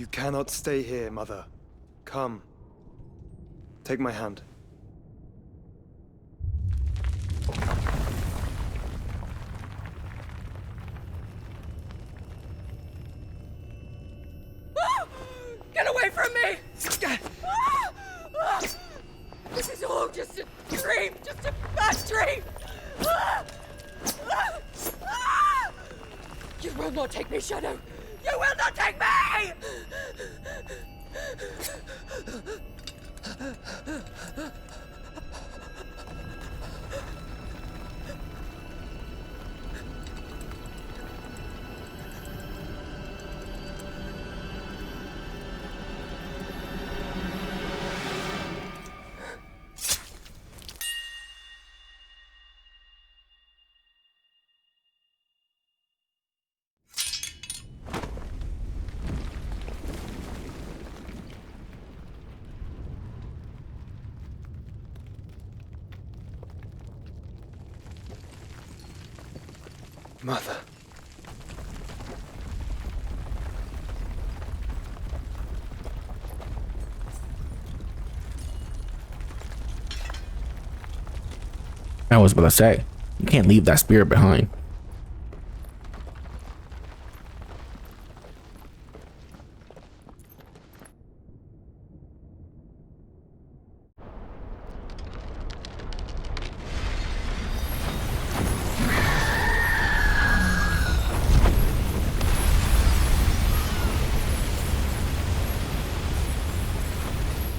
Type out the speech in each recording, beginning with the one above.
You cannot stay here, Mother. Come. Take my hand. Get away from me! This is all just a dream, just a bad dream! You will not take me, Shadow! You will not take me! Mother. I was about to say, you can't leave that spirit behind.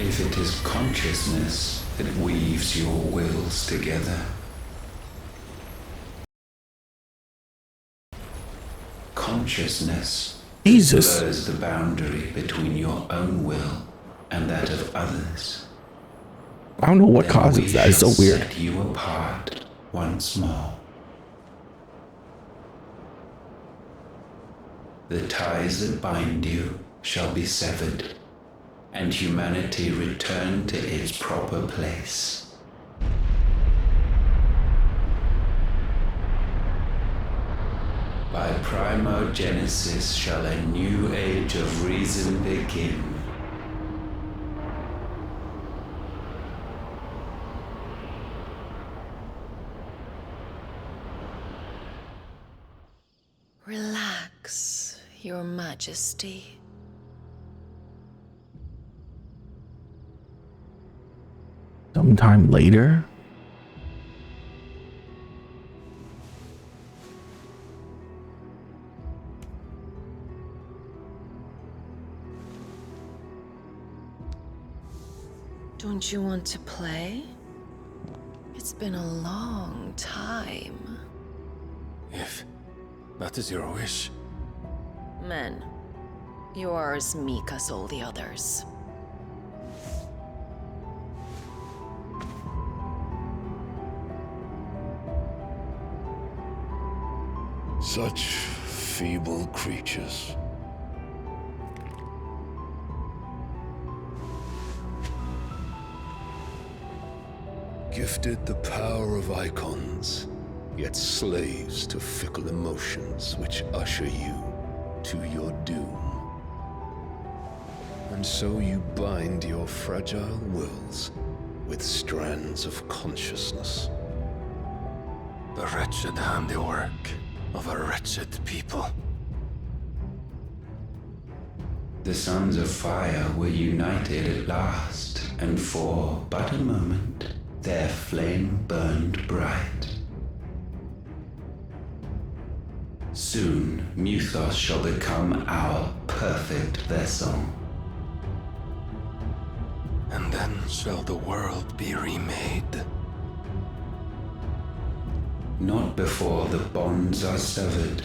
If it is consciousness that weaves your wills together, consciousness Jesus. blurs the boundary between your own will and that of others. I don't know what Then causes we that. It's so shall weird. set you apart once more. The ties that bind you shall be severed, and humanity return to its proper place. By primogenesis shall a new age of reason begin. Relax, Your Majesty. Sometime later? Don't you want to play? It's been a long time. If that is your wish. Men, you are as meek as all the others. Such feeble creatures. Gifted the power of Eikons, yet slaves to fickle emotions which usher you to your doom. And so you bind your fragile wills with strands of consciousness. The wretched handiwork of a wretched people. The sons of fire were united at last, and for but a moment, their flame burned bright. Soon, Mythos shall become our perfect vessel. And then shall the world be remade. Not before the bonds are severed,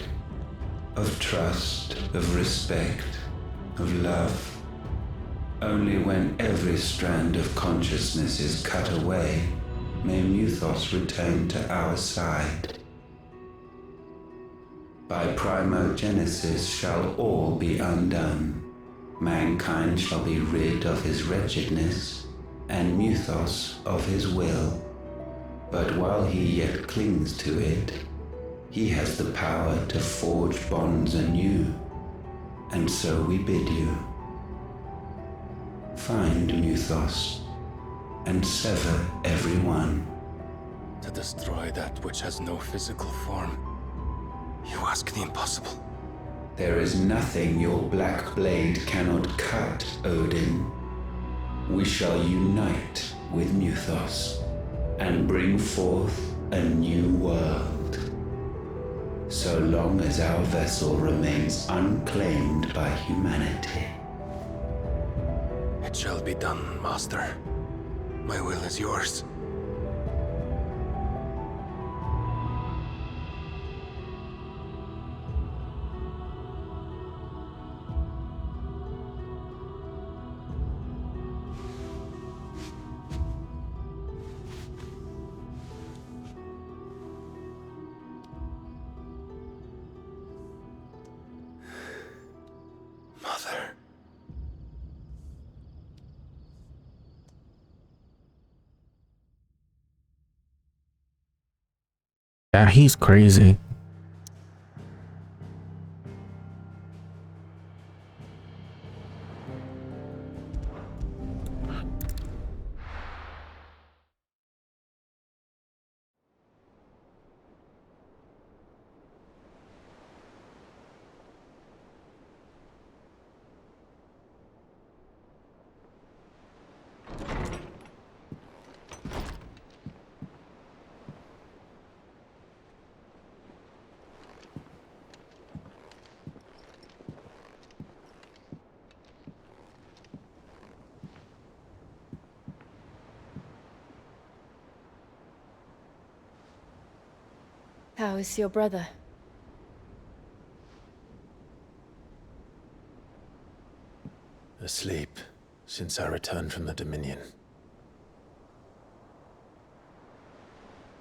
of trust, of respect, of love. Only when every strand of consciousness is cut away, may Mythos return to our side. By primogenesis shall all be undone. Mankind shall be rid of his wretchedness, and Mythos of his will. But while he yet clings to it, he has the power to forge bonds anew. And so we bid you, find Mythos and sever everyone. To destroy that which has no physical form. You ask the impossible. There is nothing your black blade cannot cut, Odin. We shall unite with Mythos and bring forth a new world. So long as our vessel remains unclaimed by humanity. It shall be done, Master. My will is yours. Mother. Yeah, he's crazy. How is your brother? Asleep since I returned from the Dominion.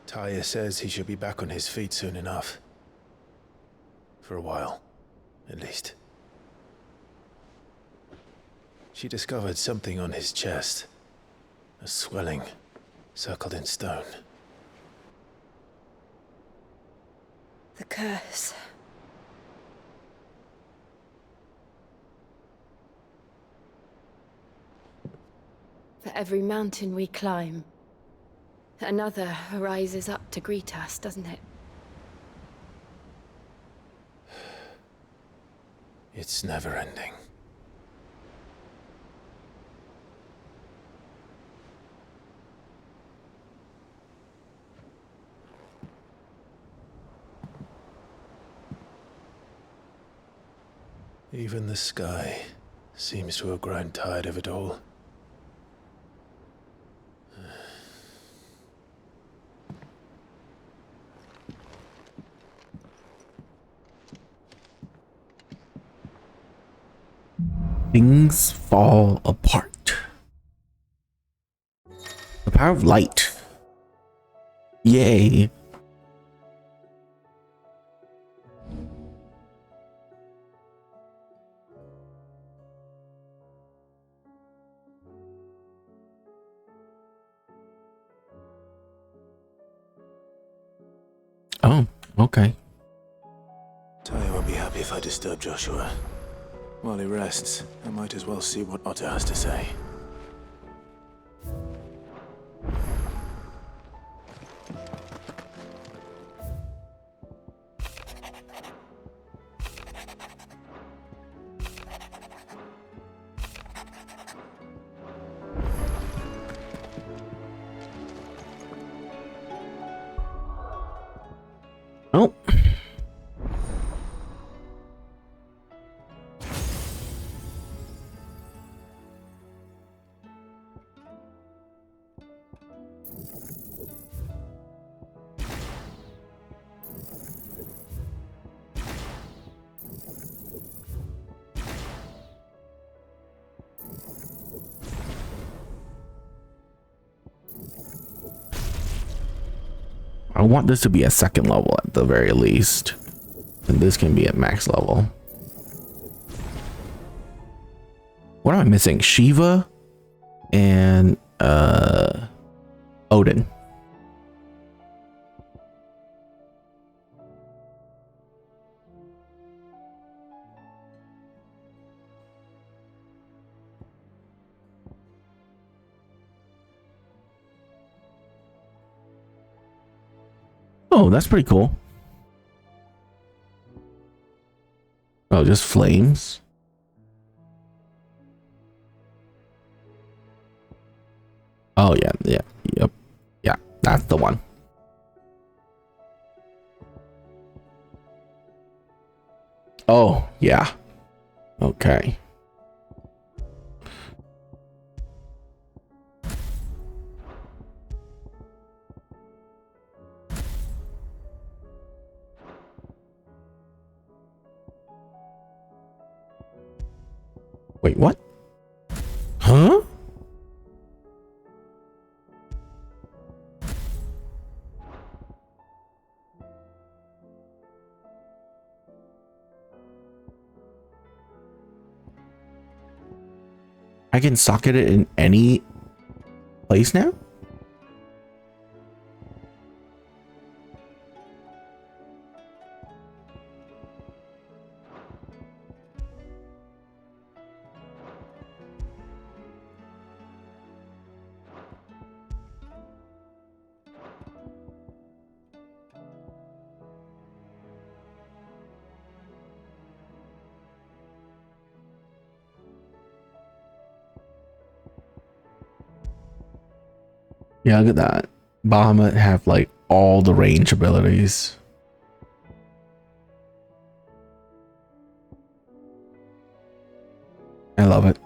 Taya says he should be back on his feet soon enough. For a while, at least. She discovered something on his chest. A swelling, circled in stone. The curse. For every mountain we climb, another rises up to greet us, doesn't it? It's never ending. Even the sky seems to have grown tired of it all. Things fall apart. The power of light. Yay. Oh, okay. Taya won't be happy if I disturb Joshua. While he rests, I might as well see what Otter has to say. Oh. I want this to be a second level at the very least. And this can be at max level. What am I missing? Shiva and Odin. Oh, that's pretty cool. Oh, just flames. Oh yeah, yeah, yep, yeah. That's the one. Oh yeah. Okay. Wait, what? Huh? I can socket it in any place now? Yeah, look at that. Bahamut have like all the range abilities. I love it.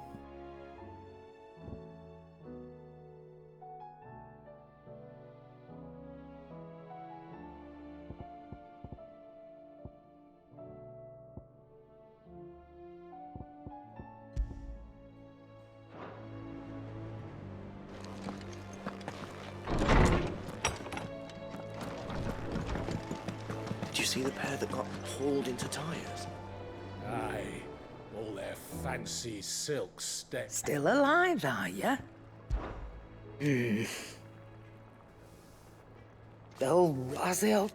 Did you see the pair that got hauled into tires? Aye, all their fancy silk steps. Still alive, are you? Oh, Razil.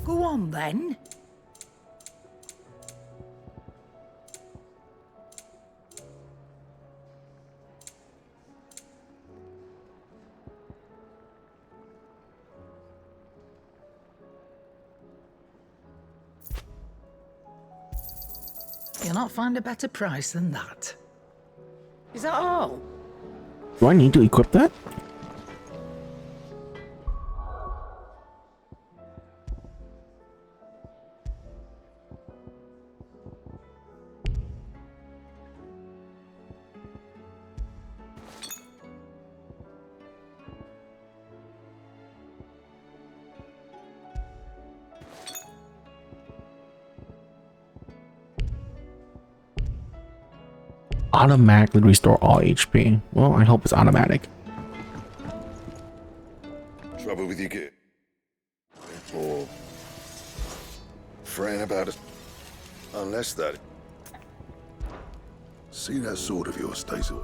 Go on, then. You'll not find a better price than that. Is that all? Do I need to equip that? Automatically restore all HP. Well, I hope it's automatic. Trouble with you, kid? Or fretting about it? Unless that. See that sword of yours, Stacy?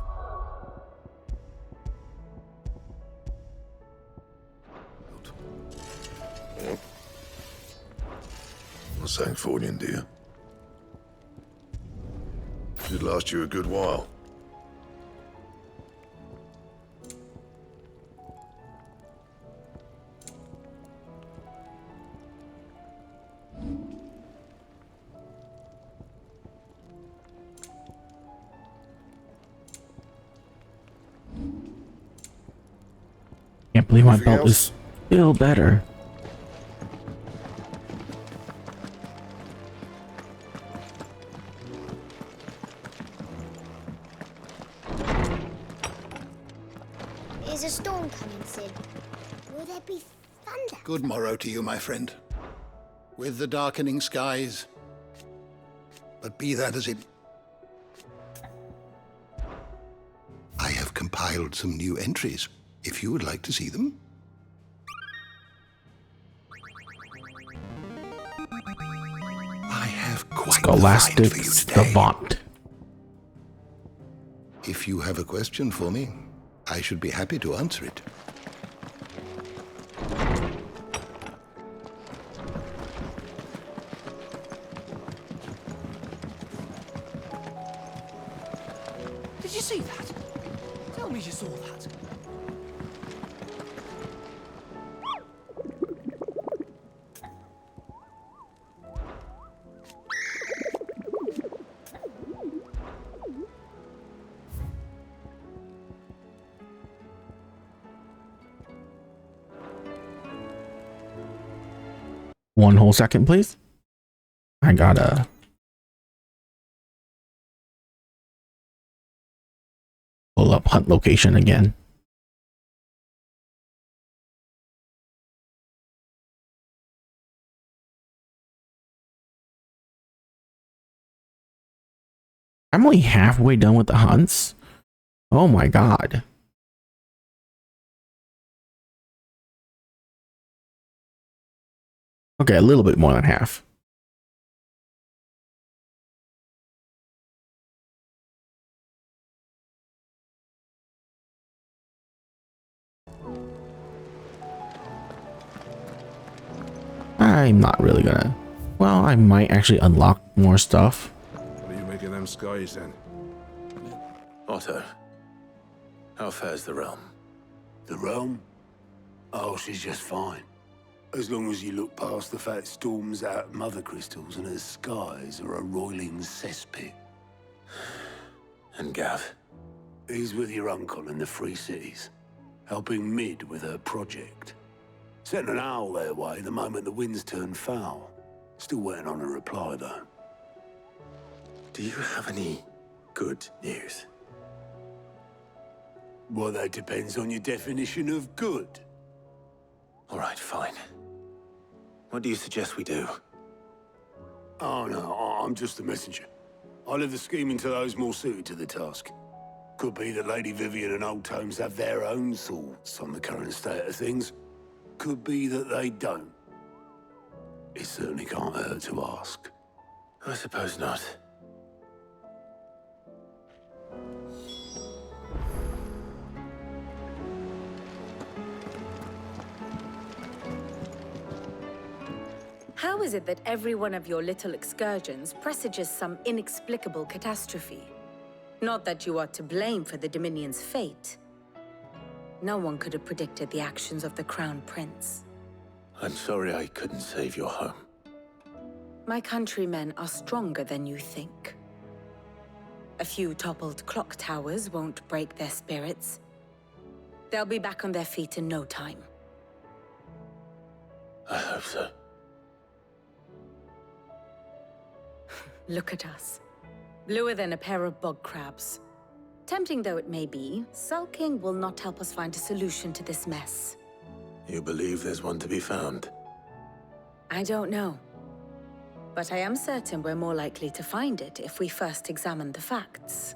Yep. Not saying fortune, dear. Should last you a good while. Can't believe my Anything belt is still better. Is a storm coming, Sid? Will there be thunder? Good morrow to you, my friend. With the darkening skies. But be that as it... I have compiled some new entries, if you would like to see them. I have quite Scholastic the find for you today. Savant. If you have a question for me, I should be happy to answer it. Did you see that? Tell me you saw that. 1 whole second, please. I gotta pull up hunt location again. I'm only halfway done with the hunts. Oh my god. Okay, a little bit more than half. I'm not really gonna. Well, I might actually unlock more stuff. What do you make of them skies then? Otto, how fares the realm? The realm? Oh, she's just fine. As long as you look past the fat storms out mother crystals and her skies are a roiling cesspit. And Gav? He's with your uncle in the Free Cities, helping Mid with her project. Sent an owl their way the moment the winds turned foul. Still waiting on a reply, though. Do you have any good news? Well, that depends on your definition of good. All right, fine. What do you suggest we do? Oh, no, I'm just the messenger. I leave the scheming to those more suited to the task. Could be that Lady Vivian and Old Tomes have their own thoughts on the current state of things. Could be that they don't. It certainly can't hurt to ask. I suppose not. How is it that every one of your little excursions presages some inexplicable catastrophe? Not that you are to blame for the Dominion's fate. No one could have predicted the actions of the Crown Prince. I'm sorry I couldn't save your home. My countrymen are stronger than you think. A few toppled clock towers won't break their spirits. They'll be back on their feet in no time. I hope so. Look at us. Bluer than a pair of bog crabs. Tempting though it may be, sulking will not help us find a solution to this mess. You believe there's one to be found? I don't know. But I am certain we're more likely to find it if we first examine the facts.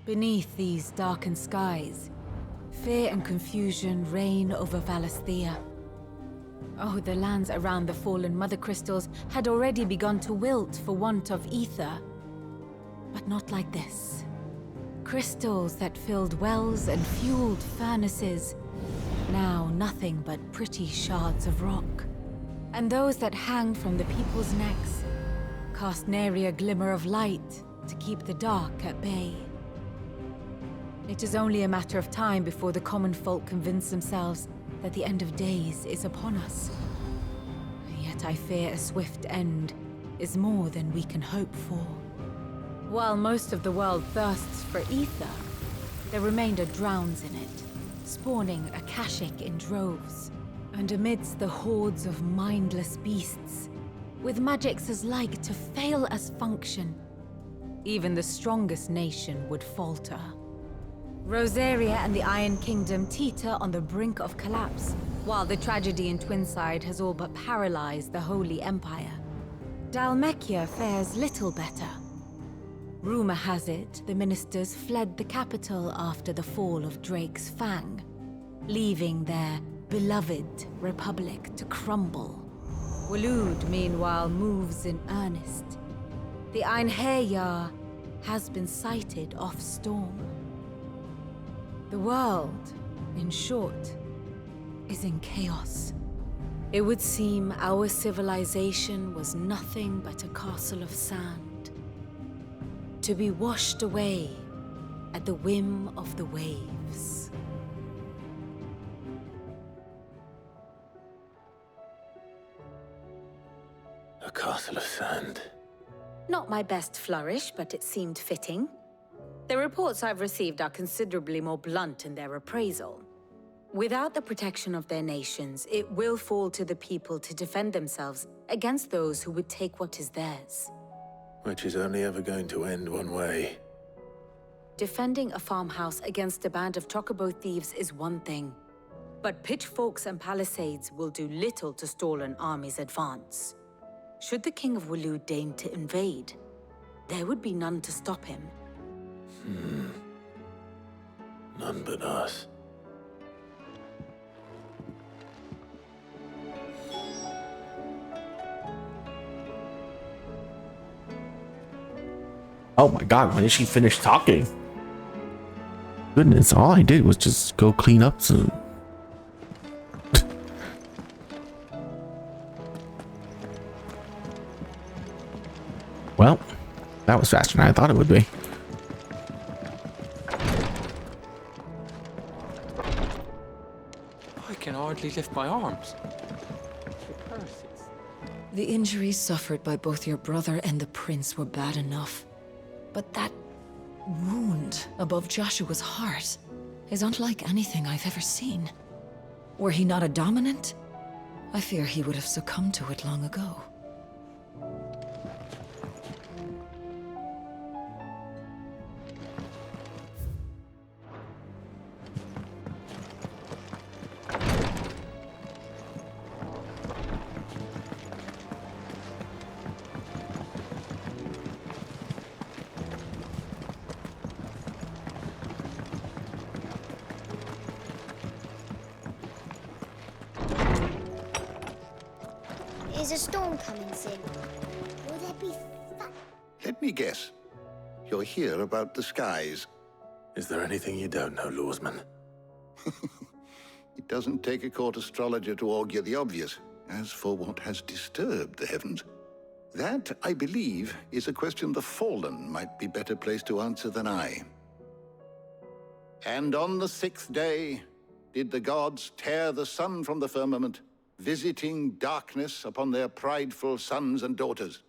Beneath these darkened skies, fear and confusion reign over Valisthea. Oh, the lands around the fallen mother crystals had already begun to wilt for want of ether. But not like this. Crystals that filled wells and fueled furnaces, now nothing but pretty shards of rock. And those that hang from the people's necks cast nary a glimmer of light to keep the dark at bay. It is only a matter of time before the common folk convince themselves that the end of days is upon us. Yet I fear a swift end is more than we can hope for. While most of the world thirsts for ether, the remainder drowns in it, spawning Akashic in droves. And amidst the hordes of mindless beasts, with magics as like to fail as function, even the strongest nation would falter. Rosaria and the Iron Kingdom teeter on the brink of collapse, while the tragedy in Twinside has all but paralyzed the Holy Empire. Dalmekia fares little better. Rumor has it the ministers fled the capital after the fall of Drake's Fang, leaving their beloved republic to crumble. Waloed, meanwhile, moves in earnest. The Einherjar has been sighted off-storm. The world, in short, is in chaos. It would seem our civilization was nothing but a castle of sand, to be washed away at the whim of the waves. A castle of sand. Not my best flourish, but it seemed fitting. The reports I've received are considerably more blunt in their appraisal. Without the protection of their nations, it will fall to the people to defend themselves against those who would take what is theirs. Which is only ever going to end one way. Defending a farmhouse against a band of Chocobo thieves is one thing, but pitchforks and palisades will do little to stall an army's advance. Should the King of Wulu deign to invade, there would be none to stop him. None but us. Oh my god, when did she finish talking? Goodness, all I did was just go clean up some... Well, that was faster than I thought it would be. I can hardly lift my arms. The injuries suffered by both your brother and the prince were bad enough. But that wound above Joshua's heart is unlike anything I've ever seen. Were he not a dominant, I fear he would have succumbed to it long ago. Is a storm coming, Sid? Will there be Let me guess. You're here about the skies. Is there anything you don't know, Lawsman? It doesn't take a court astrologer to augur the obvious. As for what has disturbed the heavens, that, I believe, is a question the Fallen might be better placed to answer than I. And on the 6th day did the gods tear the sun from the firmament, visiting darkness upon their prideful sons and daughters.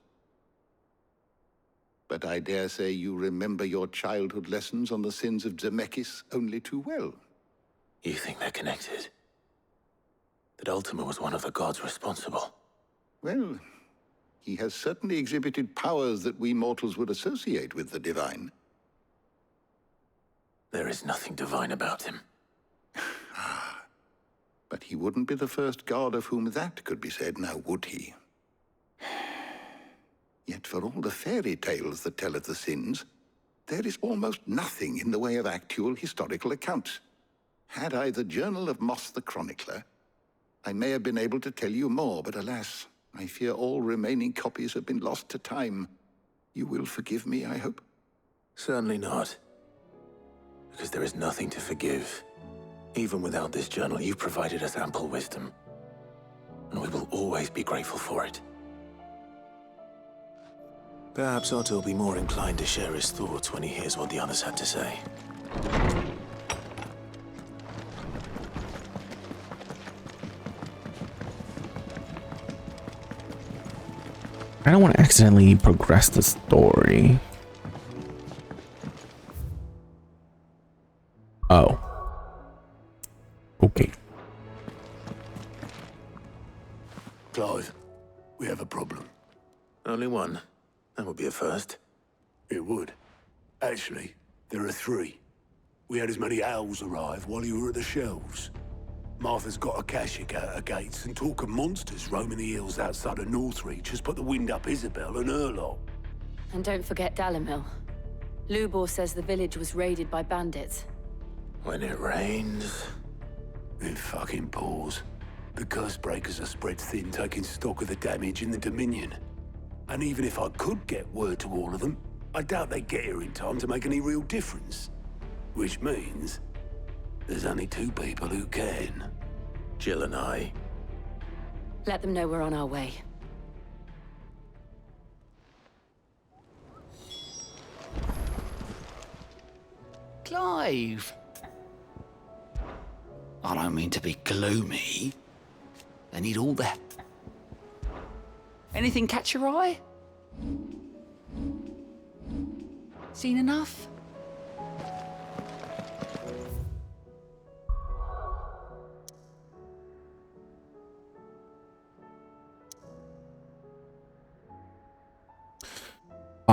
But I dare say you remember your childhood lessons on the sins of Zemeckis only too well. You think they're connected? That Ultima was one of the gods responsible? Well, he has certainly exhibited powers that we mortals would associate with the divine. There is nothing divine about him. But he wouldn't be the first god of whom that could be said, now would he? Yet for all the fairy tales that tell of the sins, there is almost nothing in the way of actual historical accounts. Had I the Journal of Moss the Chronicler, I may have been able to tell you more, but alas, I fear all remaining copies have been lost to time. You will forgive me, I hope? Certainly not. Because there is nothing to forgive. Even without this journal, you've provided us ample wisdom. And we will always be grateful for it. Perhaps Otto will be more inclined to share his thoughts when he hears what the others had to say. I don't want to accidentally progress the story. Oh. Okay. Clive, we have a problem. Only one. That would be a first. It would. Actually, there are 3. We had as many owls arrive while you were at the shelves. Martha's got a Akashic at her gates, and talk of monsters roaming the hills outside of Northreach has put the wind up Isabel and her lot. And don't forget Dalimil. Lubor says the village was raided by bandits. When it rains... It fucking pours. The curse breakers are spread thin, taking stock of the damage in the Dominion. And even if I could get word to all of them, I doubt they'd get here in time to make any real difference. Which means there's only 2 people who can. Jill and I. Let them know we're on our way. Clive! I don't mean to be gloomy. They need all the... Anything catch your eye? Seen enough?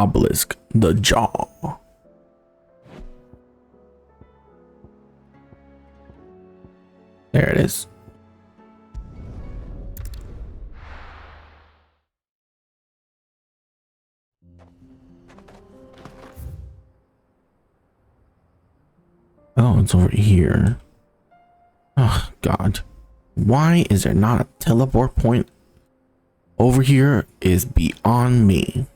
obelisk, the jaw. There it is. Oh, it's over here. Oh, God. Why is there not a teleport point over here is beyond me.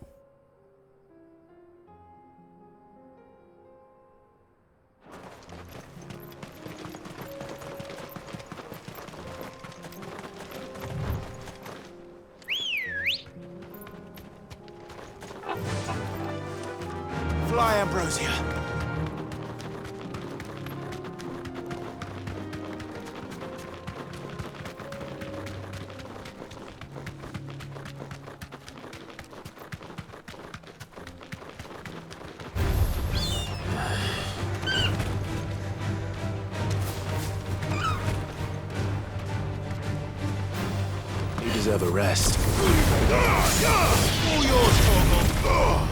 Fly, Ambrosia. You deserve a rest. All yours, Chocobo.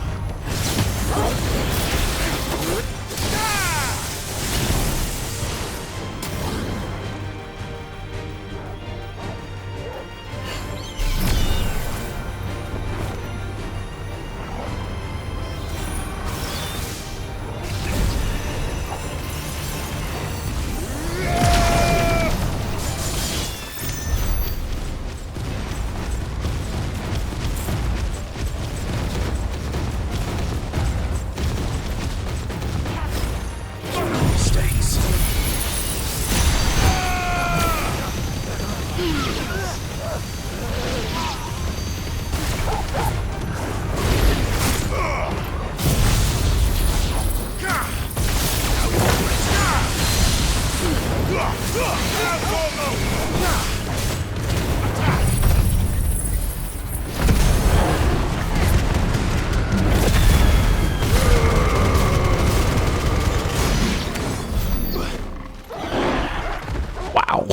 Wow.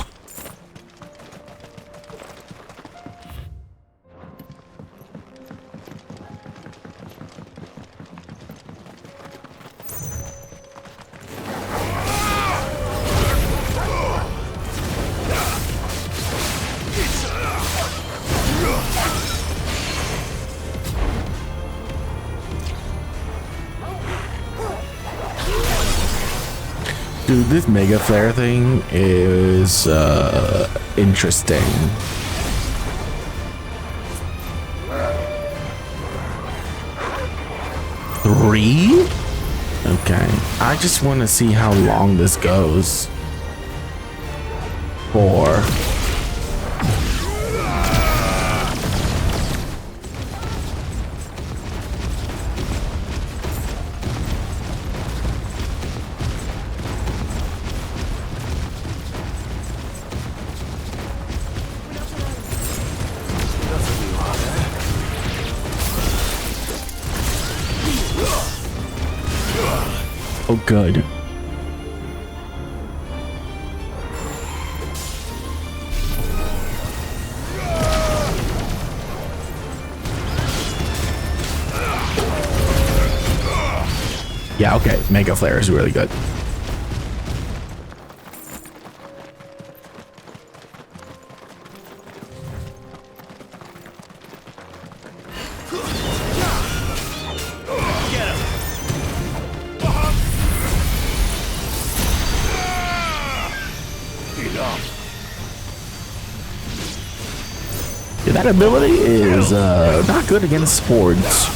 Dude, this mega flare thing is interesting. Three? Okay, I just want to see how long this goes. 4. Oh, good. Yeah, okay. Mega Flare is really good. Yeah, that ability is not good against swords.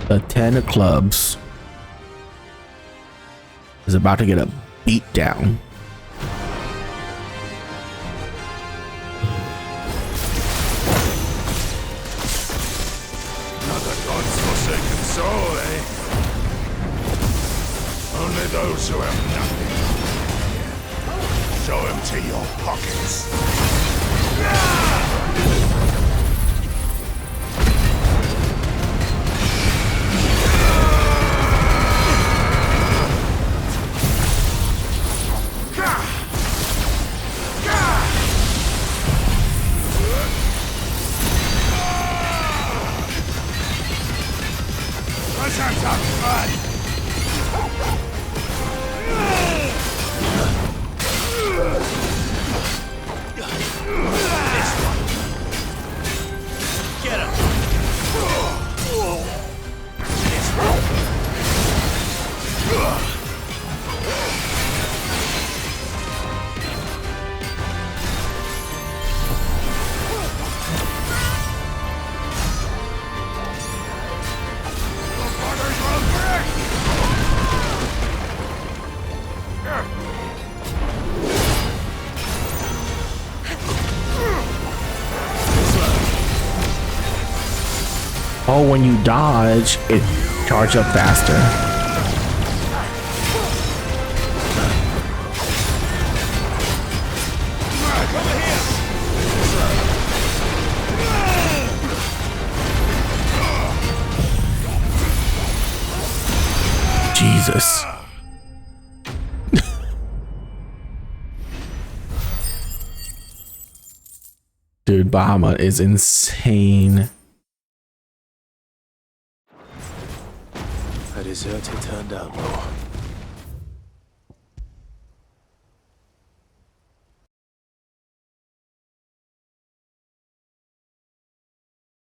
The 10 of clubs is about to get a beat down. to those who have nothing. Show empty your pockets. Oh, when you dodge, it charges up faster. Jesus. Dude, Bahamut is insane. A deserter turned outlaw.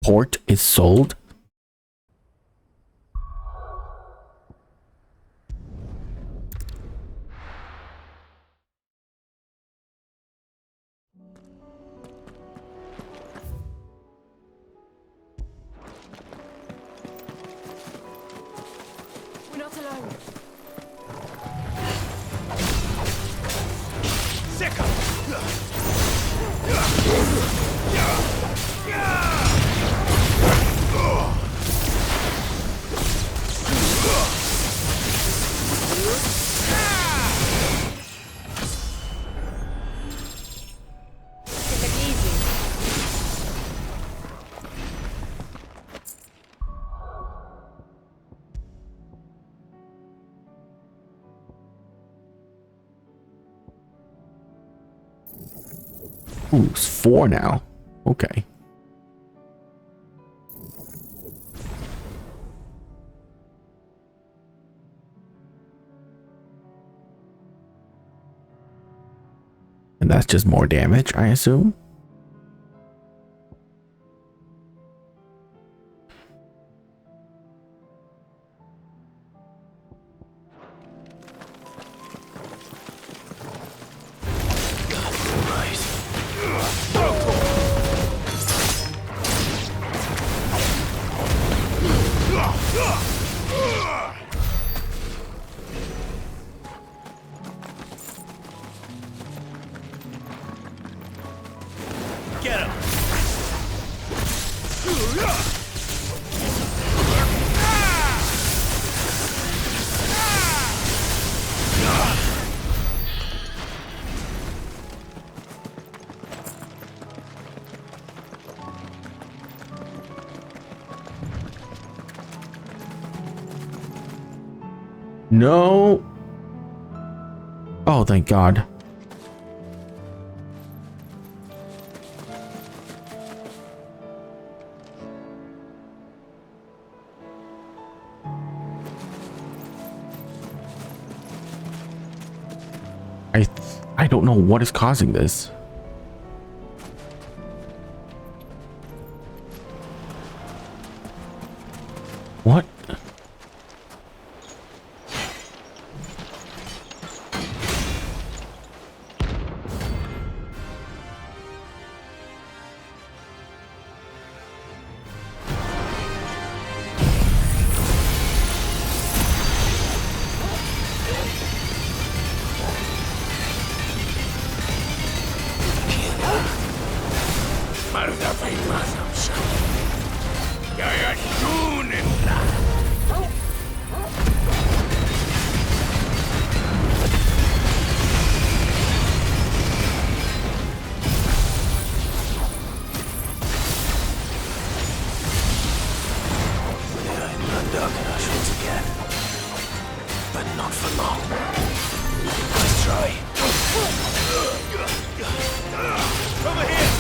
Port is sold? We're not alone. Ooh, it's 4 now. Okay. And that's just more damage, I assume. Get him! No. Oh, thank God. I don't know what is causing this. What? for long. Let's try. Over here!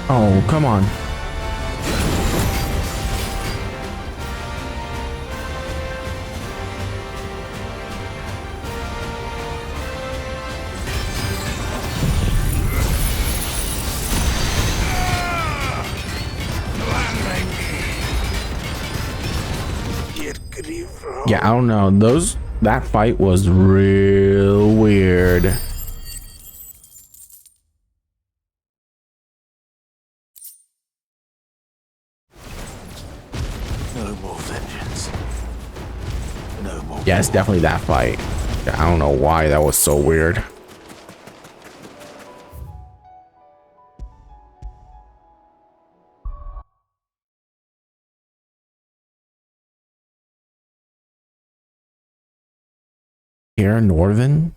Oh, come on. Yeah, I don't know. That fight was real weird. No more vengeance. No more. Yeah, it's definitely that fight. I don't know why that was so weird. Here in Northern?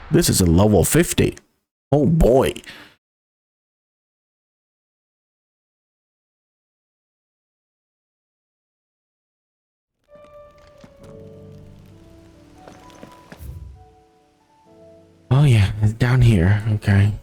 This is a level 50. Oh boy. Oh yeah, it's down here. Okay.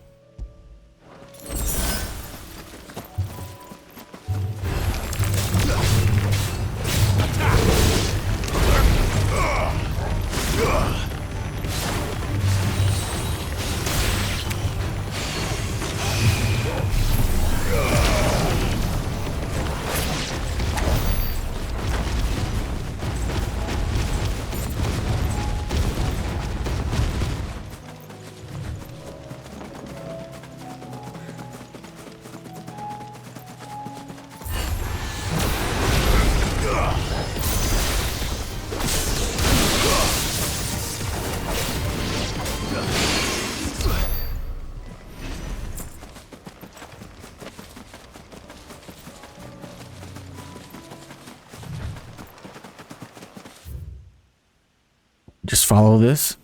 Just follow this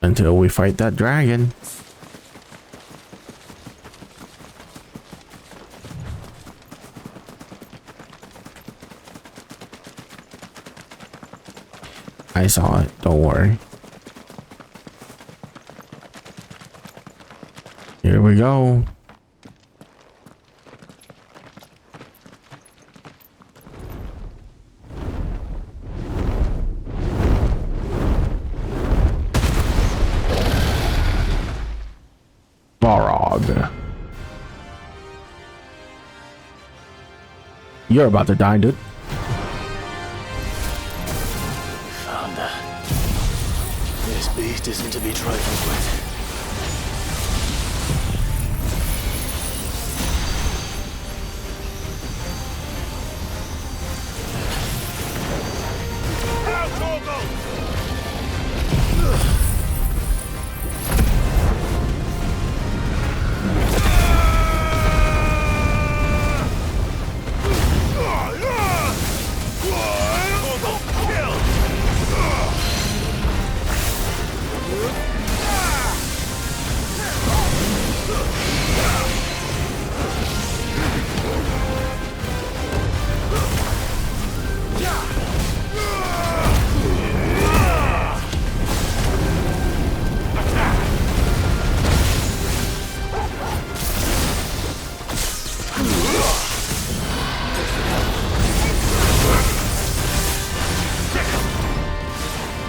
until we fight that dragon. I saw it, don't worry. Here we go. You're about to die, dude. Thunder. This beast isn't to be trifled with.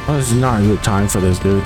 Oh, this is not a good time for this, dude.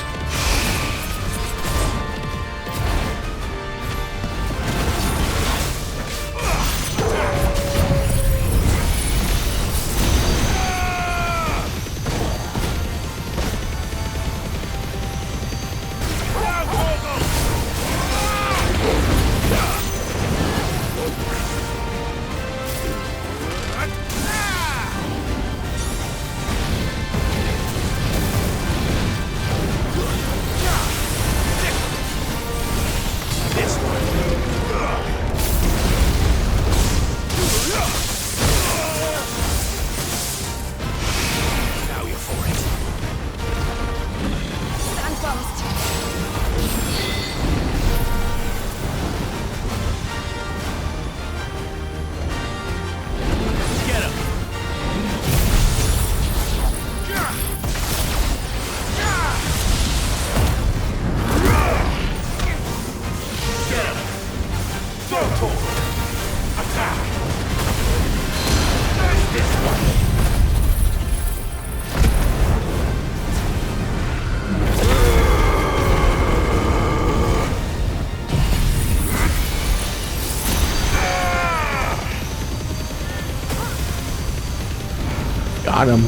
Got him.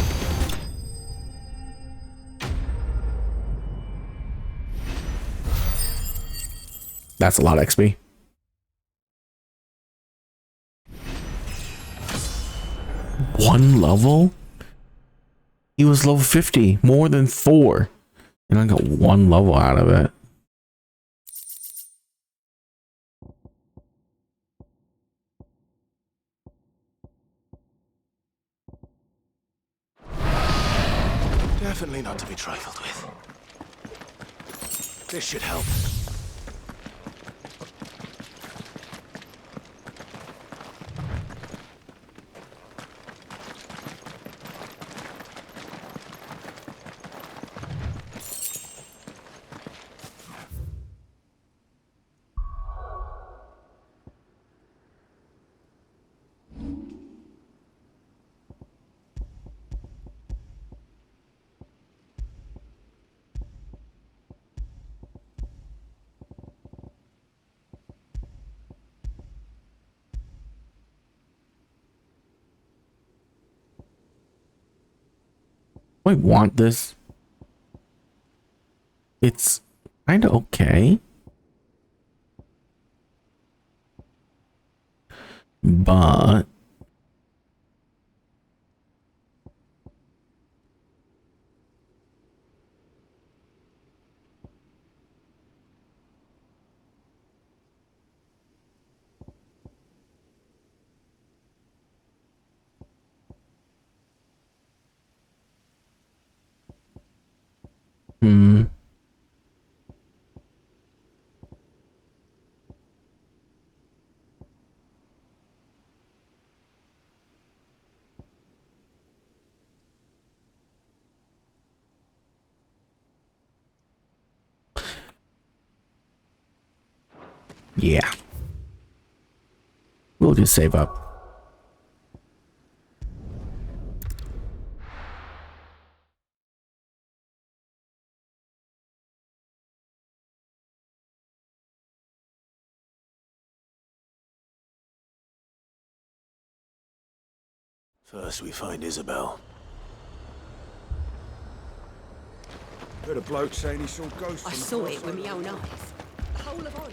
That's a lot of XP. One level? He was level 50, more than 4. And I got 1 level out of it. Definitely not to be trifled with. This should help. I want this. It's kind of okay. But yeah. We'll just save up. First we find Isabel. Heard a bloke saying he saw ghosts. I saw it with my own eyes. The whole of Eikon.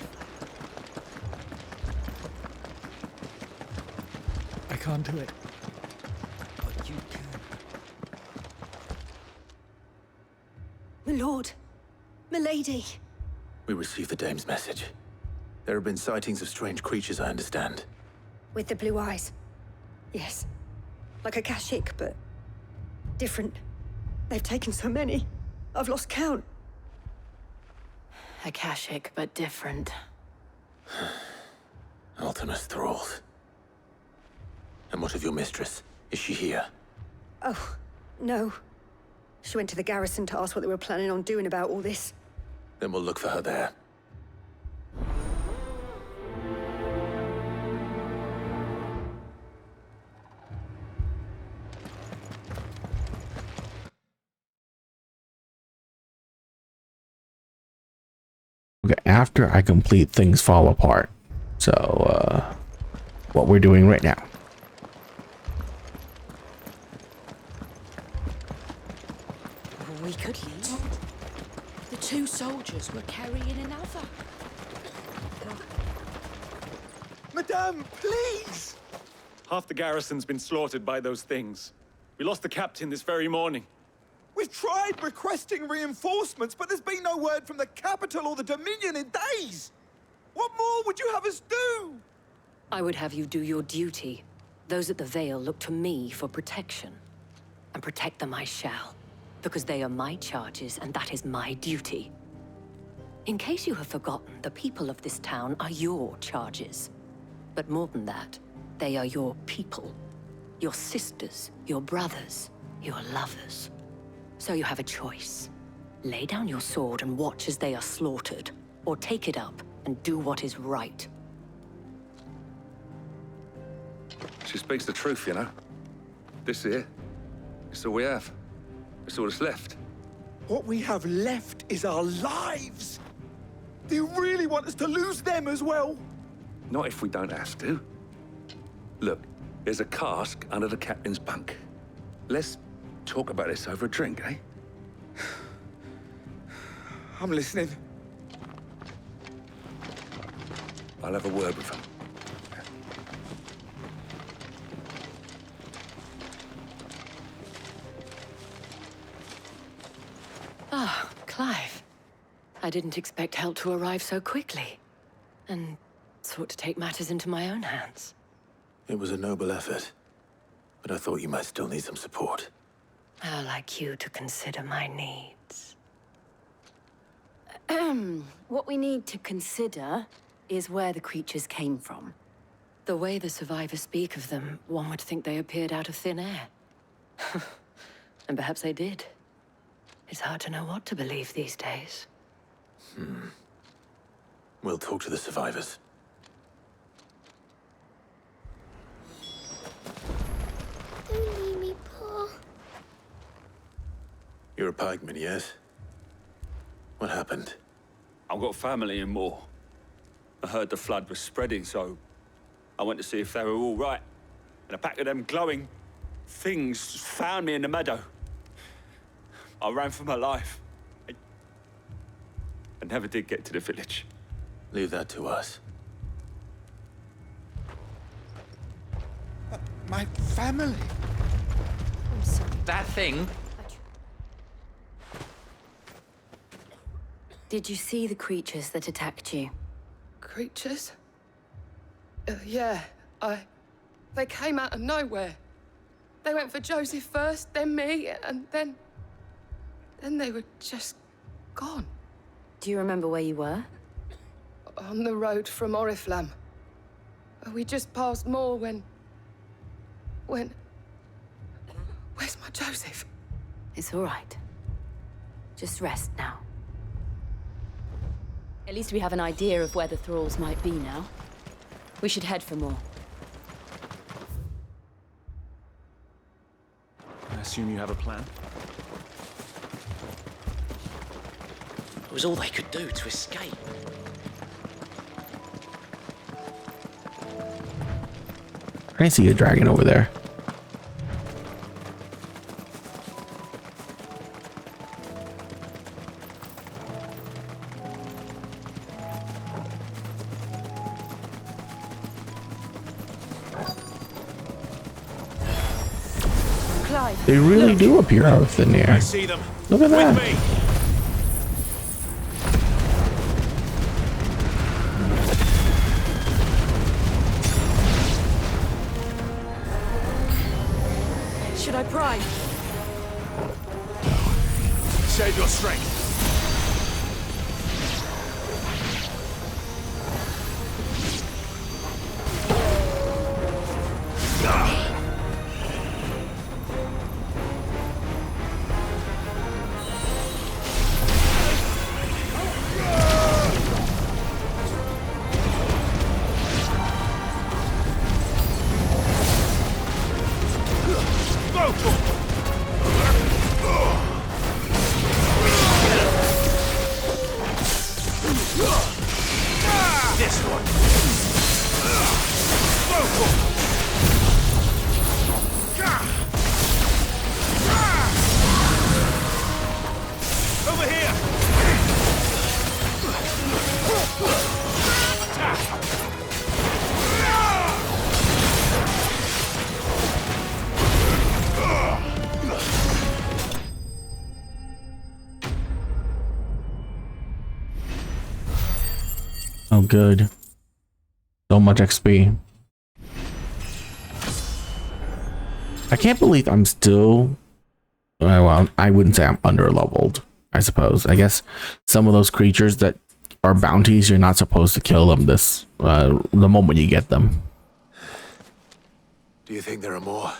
I can't do it. But you can. My lord. My lady. We received the dame's message. There have been sightings of strange creatures, I understand. With the blue eyes. Yes. Like a Kashik, but different. They've taken so many. I've lost count. Akashic, but different. Ultimus thralls. And what of your mistress? Is she here? Oh, no. She went to the garrison to ask what they were planning on doing about all this. Then we'll look for her there. Okay, after I complete, things fall apart. So, what we're doing right now. We could leave. The 2 soldiers were carrying another. Madame, please! Half the garrison's been slaughtered by those things. We lost the captain this very morning. We've tried requesting reinforcements, but there's been no word from the capital or the Dominion in days! What more would you have us do? I would have you do your duty. Those at the Vale look to me for protection. And protect them I shall. Because they are my charges, and that is my duty. In case you have forgotten, the people of this town are your charges. But more than that, they are your people. Your sisters, your brothers, your lovers. So you have a choice. Lay down your sword and watch as they are slaughtered, or take it up and do what is right. She speaks the truth, you know. This here, it's all we have. It's all that's left. What we have left is our lives! Do you really want us to lose them as well? Not if we don't have to. Look, there's a cask under the captain's bunk. Let's talk about this over a drink, eh? I'm listening. I'll have a word with him. Ah, Clive. I didn't expect help to arrive so quickly. And sought to take matters into my own hands. It was a noble effort, but I thought you might still need some support. I'd like you to consider my needs. What we need to consider is where the creatures came from. The way the survivors speak of them, one would think they appeared out of thin air. And perhaps they did. It's hard to know what to believe these days. We'll talk to the survivors. Don't leave me, Pa. You're a pikeman, yes? What happened? I've got family in Moor. I heard the flood was spreading, so I went to see if they were all right. And a pack of them glowing things found me in the meadow. I ran for my life. I never did get to the village. Leave that to us. My family. I'm sorry. That thing? Did you see the creatures that attacked you? Creatures? Yeah, They came out of nowhere. They went for Joseph first, then me, and then they were just gone. Do you remember where you were? On the road from Oriflamme. We just passed Moor when... Where's my Joseph? It's all right. Just rest now. At least we have an idea of where the thralls might be now. We should head for more. I assume you have a plan? It was all they could do to escape. I see a dragon over there. Clive, They really do appear out of thin air. I see them. Look at that. With me. Should I pry? Save your strength. This one. Over here. Oh, good. So much XP. I can't believe I'm still... well, I wouldn't say I'm under-leveled, I suppose. I guess some of those creatures that are bounties, you're not supposed to kill them the moment you get them. Do you think there are more?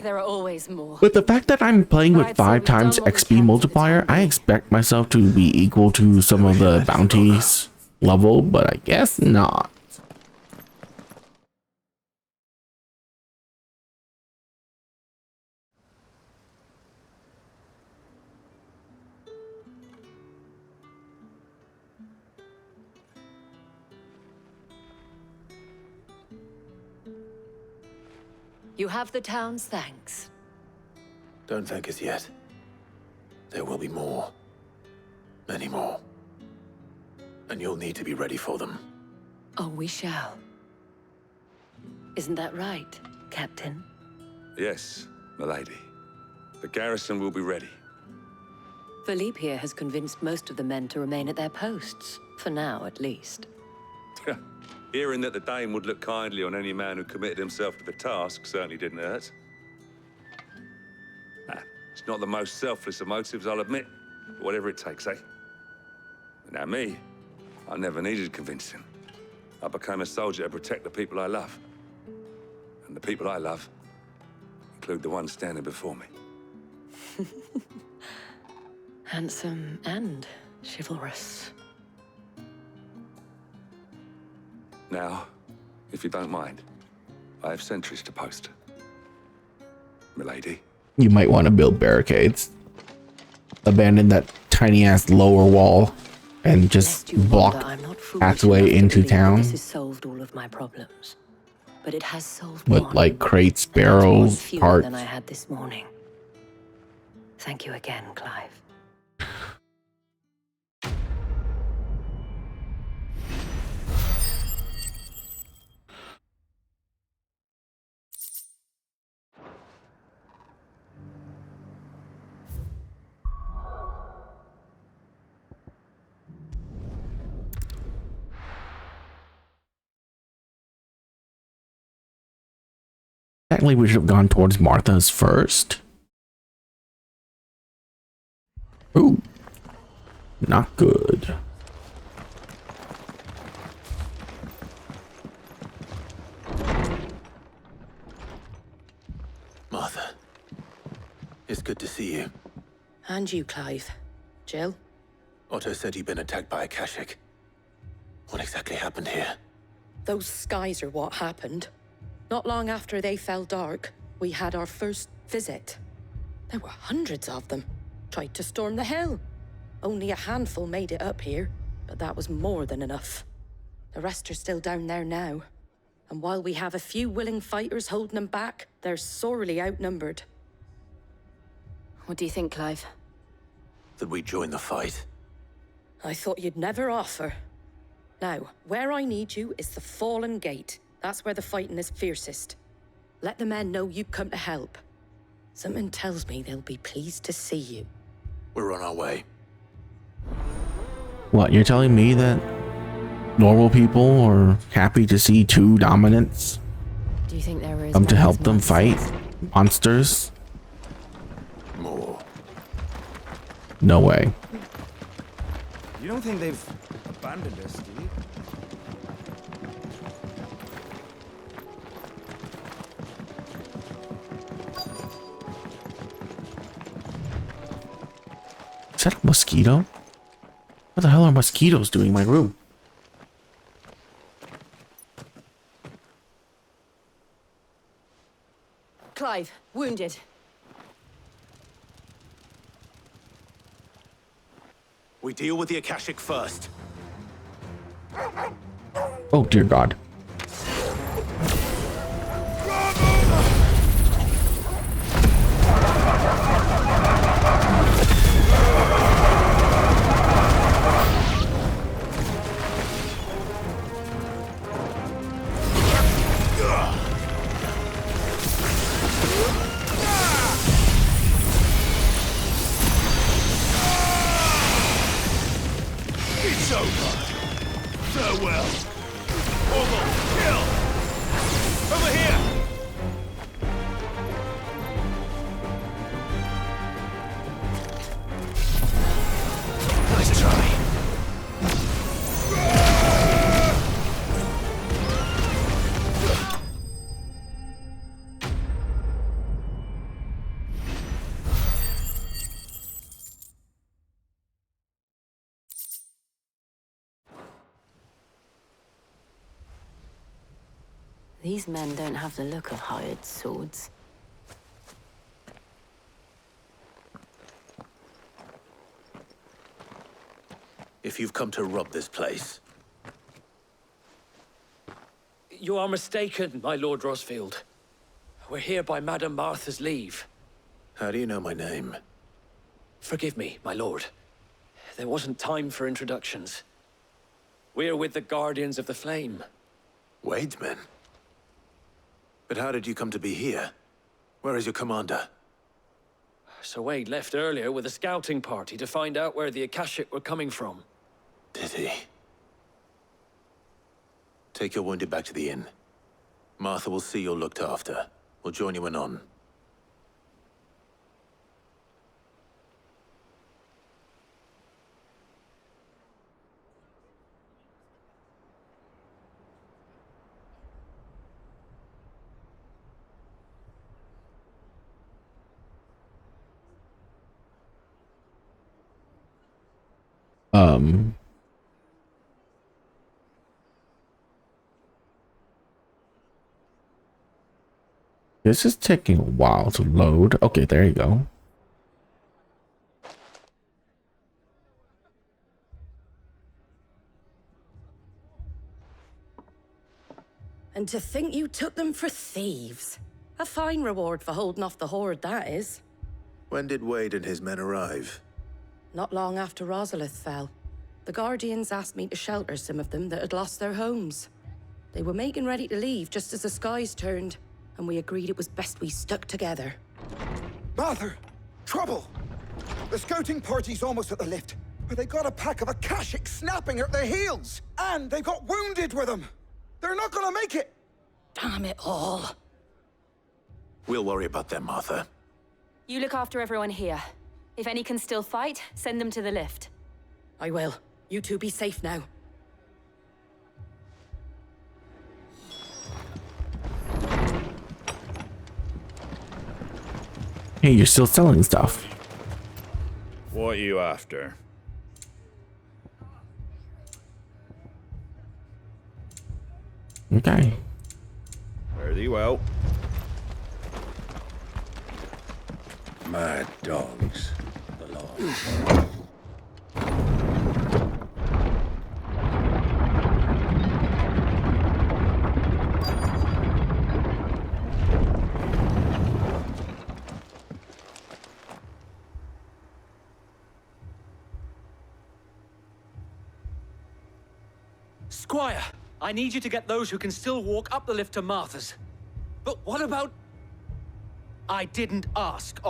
There are always more. But the fact that I'm playing with 5 times XP multiplier, I expect myself to be equal to some of the bounties level, but I guess not. You have the town's thanks. Don't thank us yet. There will be more. Many more. And you'll need to be ready for them. Oh, we shall. Isn't that right, Captain? Yes, milady. The garrison will be ready. Philippe here has convinced most of the men to remain at their posts. For now, at least. Hearing that the Dane would look kindly on any man who committed himself to the task certainly didn't hurt. It's not the most selfless of motives, I'll admit. But whatever it takes, eh? Now me, I never needed convincing. I became a soldier to protect the people I love. And the people I love include the ones standing before me. Handsome and chivalrous. Now, if you don't mind, I have sentries to post. Milady. You might want to build barricades. Abandon that tiny ass lower wall and just block pathway into town. This has solved all of my problems. But it has solved With one. like crates, barrels, Fewer parts. than I had this morning. Thank you again, Clive. Technically, we should have gone towards Martha's first. Ooh, not good. Martha, it's good to see you. And you, Clive. Jill? Otto said you'd been attacked by a Kashik. What exactly happened here? Those skies are what happened. Not long after they fell dark, we had our first visit. There were hundreds of them. Tried to storm the hill. Only a handful made it up here, but that was more than enough. The rest are still down there now. And while we have a few willing fighters holding them back, they're sorely outnumbered. What do you think, Clive? That we join the fight? I thought you'd never offer. Now, where I need you is the Fallen Gate. That's where the fighting is fiercest. Let the men know you come to help. Something tells me they'll be pleased to see you. We're on our way. What, you're telling me that normal people are happy to see two dominants Do you think there is come to help them fight monsters? More. No way. You don't think they've abandoned us, do you? Is that a mosquito? What the hell are mosquitoes doing in my room? Clive, wounded. We deal with the Akashic first. Oh dear God. It's over. Farewell. Almost kill. Over here. Nice try. These men don't have the look of hired swords. If you've come to rob this place, You are mistaken, my Lord Rosfield. We're here by Madame Martha's leave. How do you know my name? Forgive me, my lord. There wasn't time for introductions. We're with the Guardians of the Flame. Wade's men? But how did you come to be here? Where is your commander? Sir Wade left earlier with a scouting party to find out where the Akashic were coming from. Did he? Take your wounded back to the inn. Martha will see you're looked after. We'll join you anon. This is taking a while to load. Okay, there you go. And to think you took them for thieves. A fine reward for holding off the horde, that is. When did Wade and his men arrive? Not long after Rosalith fell. The Guardians asked me to shelter some of them that had lost their homes. They were making ready to leave just as the skies turned, and we agreed it was best we stuck together. Martha! Trouble! The scouting party's almost at the lift, but they got a pack of Akashic snapping at their heels! And they've got wounded with them! They're not gonna make it! Damn it all. We'll worry about them, Martha. You look after everyone here. If any can still fight, send them to the lift. I will. You two be safe now. Hey, you're still selling stuff. What are you after? Okay. Fare thee well. Mad dogs. The law. Squire, I need you to get those who can still walk up the lift to Martha's. But what about... I didn't ask.